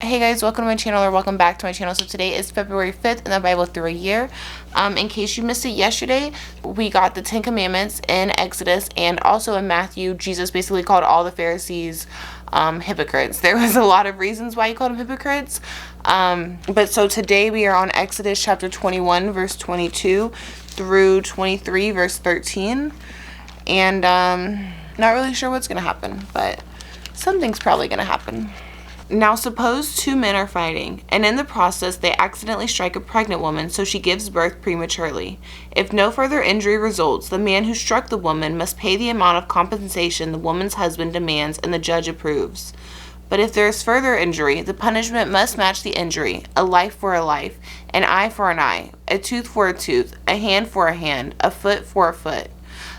Hey guys, welcome to my channel or welcome back to my channel. So today is February 5th in the Bible through a year. In case you missed it yesterday, we got the 10 Commandments in Exodus, and also in Matthew, Jesus basically called all the Pharisees hypocrites. There was a lot of reasons why he called them hypocrites. But so today we are on Exodus chapter 21 verse 22 through 23 verse 13. And not really sure what's going to happen, but something's probably going to happen. Now suppose two men are fighting, and in the process they accidentally strike a pregnant woman, so she gives birth prematurely. If no further injury results, the man who struck the woman must pay the amount of compensation the woman's husband demands and the judge approves. But if there is further injury, the punishment must match the injury: a life for a life, an eye for an eye, a tooth for a tooth, a hand for a hand, a foot for a foot,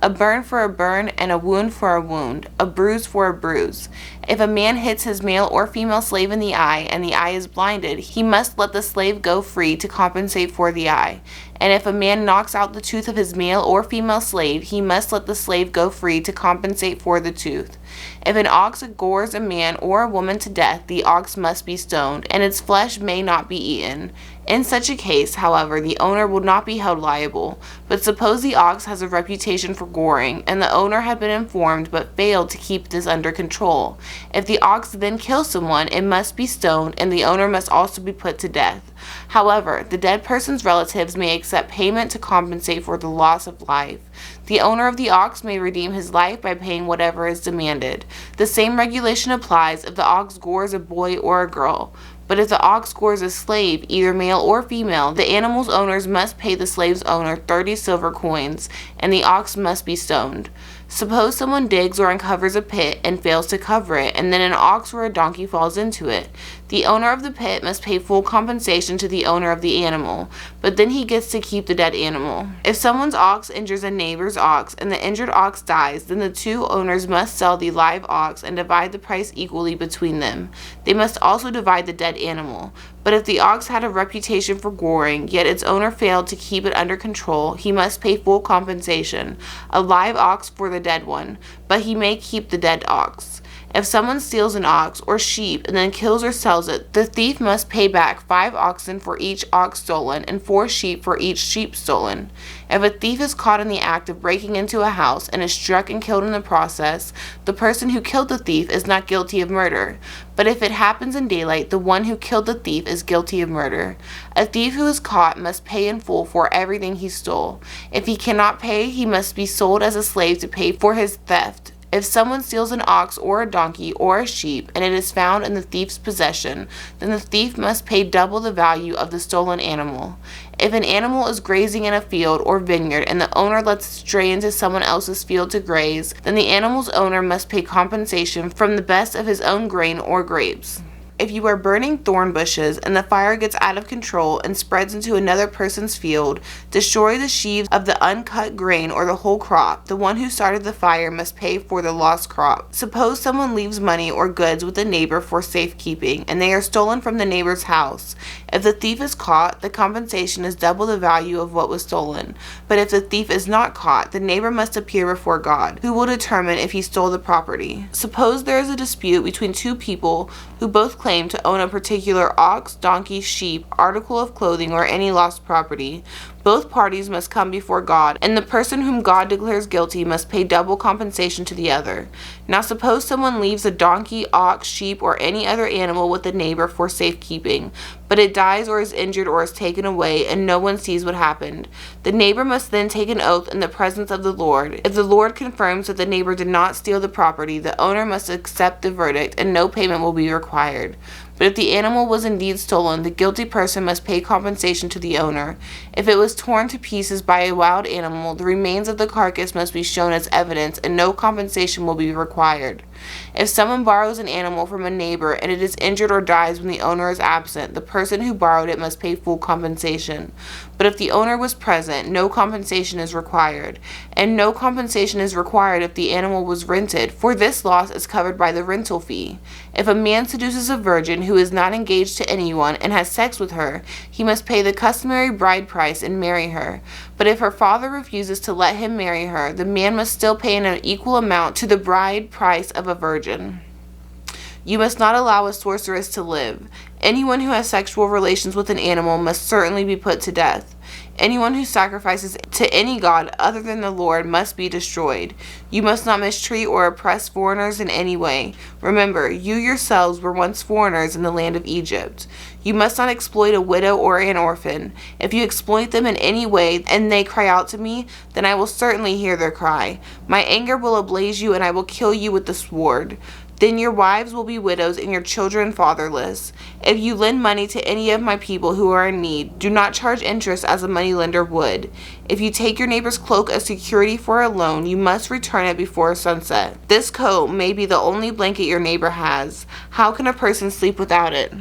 a burn for a burn, and a wound for a wound, a bruise for a bruise. If a man hits his male or female slave in the eye, and the eye is blinded, he must let the slave go free to compensate for the eye. And if a man knocks out the tooth of his male or female slave, he must let the slave go free to compensate for the tooth. If an ox gores a man or a woman to death, the ox must be stoned, and its flesh may not be eaten. In such a case, however, the owner will not be held liable. But suppose the ox has a reputation for goring, and the owner had been informed but failed to keep this under control. If the ox then kills someone, it must be stoned, and the owner must also be put to death. However, the dead person's relatives may accept payment to compensate for the loss of life. The owner of the ox may redeem his life by paying whatever is demanded. The same regulation applies if the ox gores a boy or a girl. But if the ox gores a slave, either male or female, the animal's owners must pay the slave's owner 30 silver coins, and the ox must be stoned. Suppose someone digs or uncovers a pit and fails to cover it, and then an ox or a donkey falls into it. The owner of the pit must pay full compensation to the owner of the animal, but then he gets to keep the dead animal. If someone's ox injures a neighbor's ox and the injured ox dies, then the two owners must sell the live ox and divide the price equally between them. They must also divide the dead animal. But if the ox had a reputation for goring, yet its owner failed to keep it under control, he must pay full compensation, a live ox for the dead one, but he may keep the dead ox. If someone steals an ox or sheep and then kills or sells it, the thief must pay back 5 oxen for each ox stolen and 4 sheep for each sheep stolen. If a thief is caught in the act of breaking into a house and is struck and killed in the process, the person who killed the thief is not guilty of murder. But if it happens in daylight, the one who killed the thief is guilty of murder. A thief who is caught must pay in full for everything he stole. If he cannot pay, he must be sold as a slave to pay for his theft. If someone steals an ox or a donkey or a sheep, and it is found in the thief's possession, then the thief must pay double the value of the stolen animal. If an animal is grazing in a field or vineyard, and the owner lets it stray into someone else's field to graze, then the animal's owner must pay compensation from the best of his own grain or grapes. If you are burning thorn bushes and the fire gets out of control and spreads into another person's field, destroy the sheaves of the uncut grain or the whole crop. The one who started the fire must pay for the lost crop. Suppose someone leaves money or goods with a neighbor for safekeeping, and they are stolen from the neighbor's house. If the thief is caught, the compensation is double the value of what was stolen. But if the thief is not caught, the neighbor must appear before God, who will determine if he stole the property. Suppose there is a dispute between two people who both claim to own a particular ox, donkey, sheep, article of clothing, or any lost property. Both parties must come before God, and the person whom God declares guilty must pay double compensation to the other. Now suppose someone leaves a donkey, ox, sheep, or any other animal with a neighbor for safekeeping, but it dies or is injured or is taken away, and no one sees what happened. The neighbor must then take an oath in the presence of the Lord. If the Lord confirms that the neighbor did not steal the property, the owner must accept the verdict, and no payment will be required. But if the animal was indeed stolen, the guilty person must pay compensation to the owner. If it was torn to pieces by a wild animal, the remains of the carcass must be shown as evidence, and no compensation will be required. If someone borrows an animal from a neighbor and it is injured or dies when the owner is absent, the person who borrowed it must pay full compensation. But if the owner was present, no compensation is required. And no compensation is required if the animal was rented, for this loss is covered by the rental fee. If a man seduces a virgin who is not engaged to anyone and has sex with her, he must pay the customary bride price and marry her. But if her father refuses to let him marry her, the man must still pay an equal amount to the bride price of a virgin. You must not allow a sorceress to live. Anyone who has sexual relations with an animal must certainly be put to death. Anyone who sacrifices to any god other than the Lord must be destroyed. You must not mistreat or oppress foreigners in any way. Remember, you yourselves were once foreigners in the land of Egypt. You must not exploit a widow or an orphan. If you exploit them in any way and they cry out to me, then I will certainly hear their cry. My anger will ablaze you and I will kill you with the sword. Then your wives will be widows and your children fatherless. If you lend money to any of my people who are in need, do not charge interest as a moneylender would. If you take your neighbor's cloak as security for a loan, you must return it before sunset. This coat may be the only blanket your neighbor has. How can a person sleep without it?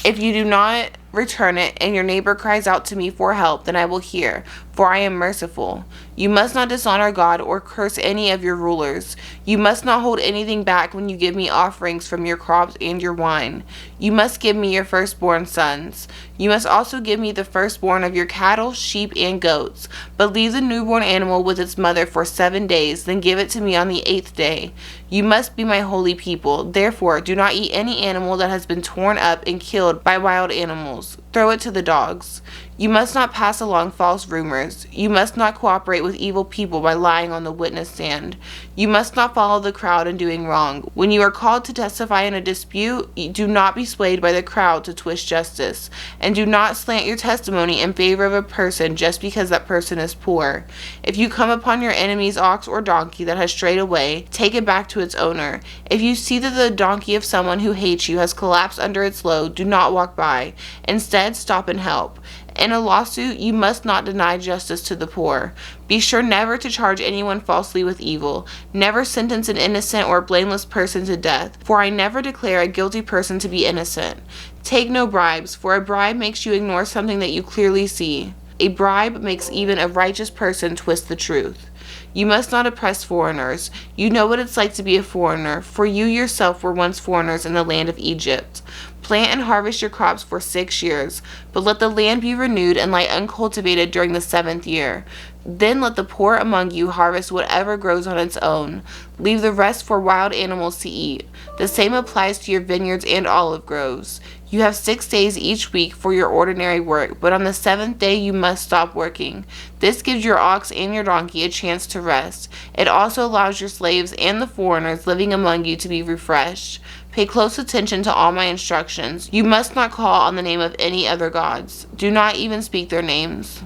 If you do not return it and your neighbor cries out to me for help, then I will hear, for I am merciful. You must not dishonor God or curse any of your rulers. You must not hold anything back when you give me offerings from your crops and your wine. You must give me your firstborn sons. You must also give me the firstborn of your cattle, sheep, and goats. But leave the newborn animal with its mother for 7 days, then give it to me on the 8th day. You must be my holy people. Therefore, do not eat any animal that has been torn up and killed by wild animals. Throw it to the dogs. You must not pass along false rumors. You must not cooperate with evil people by lying on the witness stand. You must not follow the crowd in doing wrong. When you are called to testify in a dispute, do not be swayed by the crowd to twist justice. And do not slant your testimony in favor of a person just because that person is poor. If you come upon your enemy's ox or donkey that has strayed away, take it back to its owner. If you see that the donkey of someone who hates you has collapsed under its load, do not walk by. Instead, stop and help. In a lawsuit, you must not deny justice to the poor. Be sure never to charge anyone falsely with evil. Never sentence an innocent or blameless person to death, for I never declare a guilty person to be innocent. Take no bribes, for a bribe makes you ignore something that you clearly see. A bribe makes even a righteous person twist the truth. You must not oppress foreigners. You know what it's like to be a foreigner, for you yourself were once foreigners in the land of Egypt. Plant and harvest your crops for 6 years, but let the land be renewed and lie uncultivated during the 7th year. Then let the poor among you harvest whatever grows on its own. Leave the rest for wild animals to eat. The same applies to your vineyards and olive groves. You have 6 days each week for your ordinary work, but on the 7th day you must stop working. This gives your ox and your donkey a chance to rest. It also allows your slaves and the foreigners living among you to be refreshed. Pay close attention to all my instructions. You must not call on the name of any other gods. Do not even speak their names.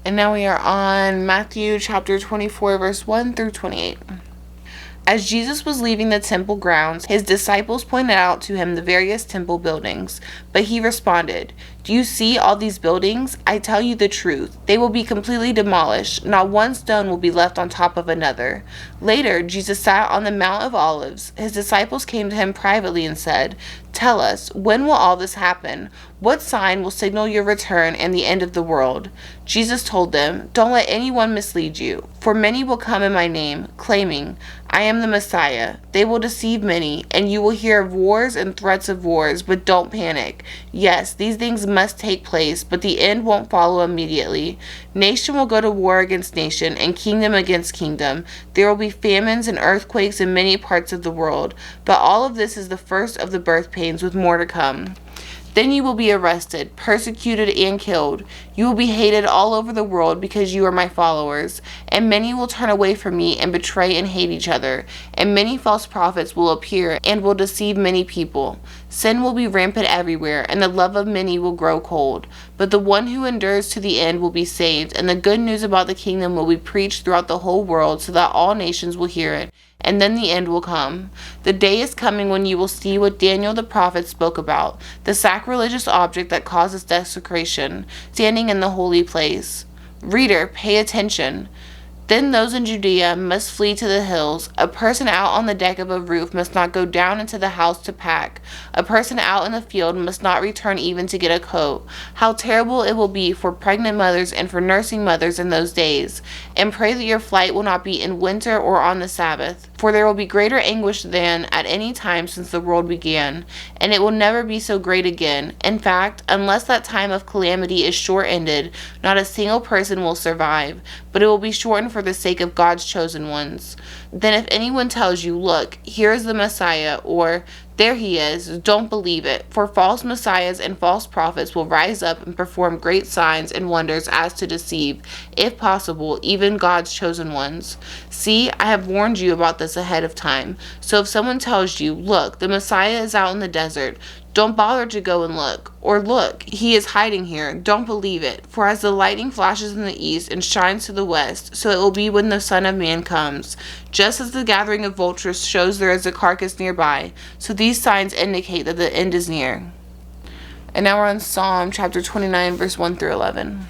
And now we are on Matthew chapter 24, verse 1 through 28. As Jesus was leaving the temple grounds, his disciples pointed out to him the various temple buildings. But he responded, "Do you see all these buildings? I tell you the truth. They will be completely demolished. Not one stone will be left on top of another." Later, Jesus sat on the Mount of Olives. His disciples came to him privately and said, "Tell us, when will all this happen? What sign will signal your return and the end of the world?" Jesus told them, "Don't let anyone mislead you, for many will come in my name, claiming, 'I am the Messiah.' They will deceive many, and you will hear of wars and threats of wars, but don't panic. Yes, these things must take place, but the end won't follow immediately. Nation will go to war against nation, and kingdom against kingdom. There will be famines and earthquakes in many parts of the world, but all of this is the first of the birth pains, with more to come. Then you will be arrested, persecuted, and killed. You will be hated all over the world because you are my followers, and many will turn away from me and betray and hate each other, and many false prophets will appear and will deceive many people. Sin will be rampant everywhere, and the love of many will grow cold. But the one who endures to the end will be saved, and the good news about the kingdom will be preached throughout the whole world so that all nations will hear it. And then the end will come. The day is coming when you will see what Daniel the prophet spoke about, the sacrilegious object that causes desecration, standing in the holy place. Reader, pay attention. Then those in Judea must flee to the hills. A person out on the deck of a roof must not go down into the house to pack. A person out in the field must not return even to get a coat. How terrible it will be for pregnant mothers and for nursing mothers in those days. And pray that your flight will not be in winter or on the Sabbath, for there will be greater anguish than at any time since the world began, and it will never be so great again. In fact, unless that time of calamity is short-ended, not a single person will survive, but it will be shortened for the sake of God's chosen ones. Then if anyone tells you, look, here is the Messiah, or there he is, don't believe it, for false messiahs and false prophets will rise up and perform great signs and wonders as to deceive, if possible, even God's chosen ones. See, I have warned you about this ahead of time. So if someone tells you, look, the Messiah is out in the desert, don't bother to go and look. Or look, he is hiding here. Don't believe it. For as the lightning flashes in the east and shines to the west, so it will be when the Son of Man comes. Just as the gathering of vultures shows there is a carcass nearby, so these signs indicate that the end is near. And now we're on Psalm chapter 29, verse 1 through 11.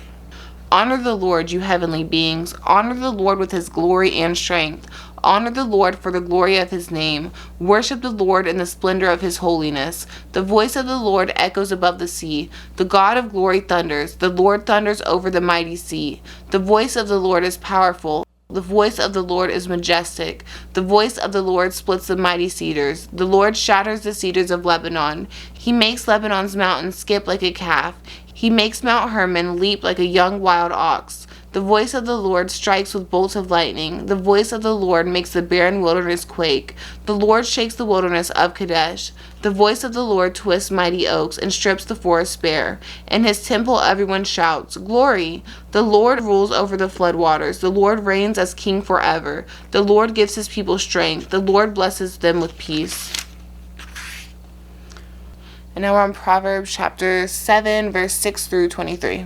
Honor the Lord, you heavenly beings. Honor the Lord with his glory and strength. Honor the Lord for the glory of his name. Worship the Lord in the splendor of his holiness. The voice of the Lord echoes above the sea. The God of glory thunders. The Lord thunders over the mighty sea. The voice of the Lord is powerful. The voice of the Lord is majestic. The voice of the Lord splits the mighty cedars. The Lord shatters the cedars of Lebanon. He makes Lebanon's mountains skip like a calf. He makes Mount Hermon leap like a young wild ox. The voice of the Lord strikes with bolts of lightning. The voice of the Lord makes the barren wilderness quake. The Lord shakes the wilderness of Kadesh. The voice of the Lord twists mighty oaks and strips the forest bare. In his temple everyone shouts, Glory! The Lord rules over the floodwaters. The Lord reigns as king forever. The Lord gives his people strength. The Lord blesses them with peace. And now we're on Proverbs chapter 7, verse 6 through 23.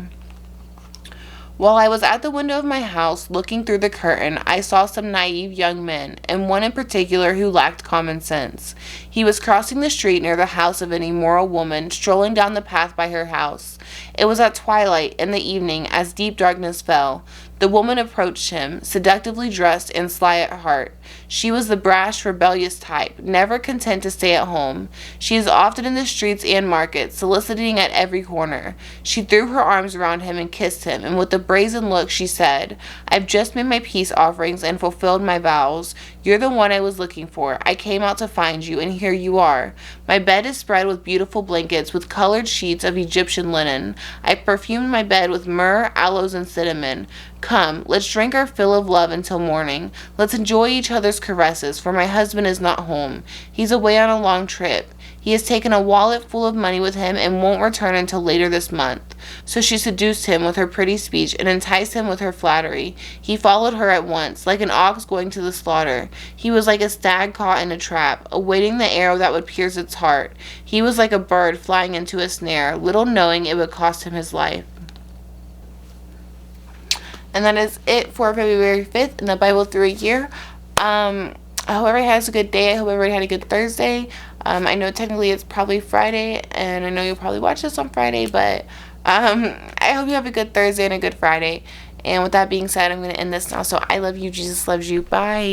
While I was at the window of my house, looking through the curtain, I saw some naive young men, and one in particular who lacked common sense. He was crossing the street near the house of an immoral woman, strolling down the path by her house. It was at twilight, in the evening, as deep darkness fell. The woman approached him, seductively dressed and sly at heart. She was the brash, rebellious type, never content to stay at home. She is often in the streets and markets, soliciting at every corner. She threw her arms around him and kissed him, and with a brazen look she said, I've just made my peace offerings and fulfilled my vows. You're the one I was looking for. I came out to find you, and here you are. My bed is spread with beautiful blankets, with colored sheets of Egyptian linen. I perfumed my bed with myrrh, aloes, and cinnamon. Come, let's drink our fill of love until morning. Let's enjoy each other's caresses, for my husband is not home. He's away on a long trip. He has taken a wallet full of money with him and won't return until later this month. So she seduced him with her pretty speech and enticed him with her flattery. He followed her at once, like an ox going to the slaughter. He was like a stag caught in a trap, awaiting the arrow that would pierce its heart. He was like a bird flying into a snare, little knowing it would cost him his life. And that is it for February 5th in the Bible through a year. I hope everybody has a good day. I hope everybody had a good Thursday. I know technically it's probably Friday, and I know you'll probably watch this on Friday, but I hope you have a good Thursday and a good Friday. And with that being said, I'm going to end this now. So I love you. Jesus loves you. Bye.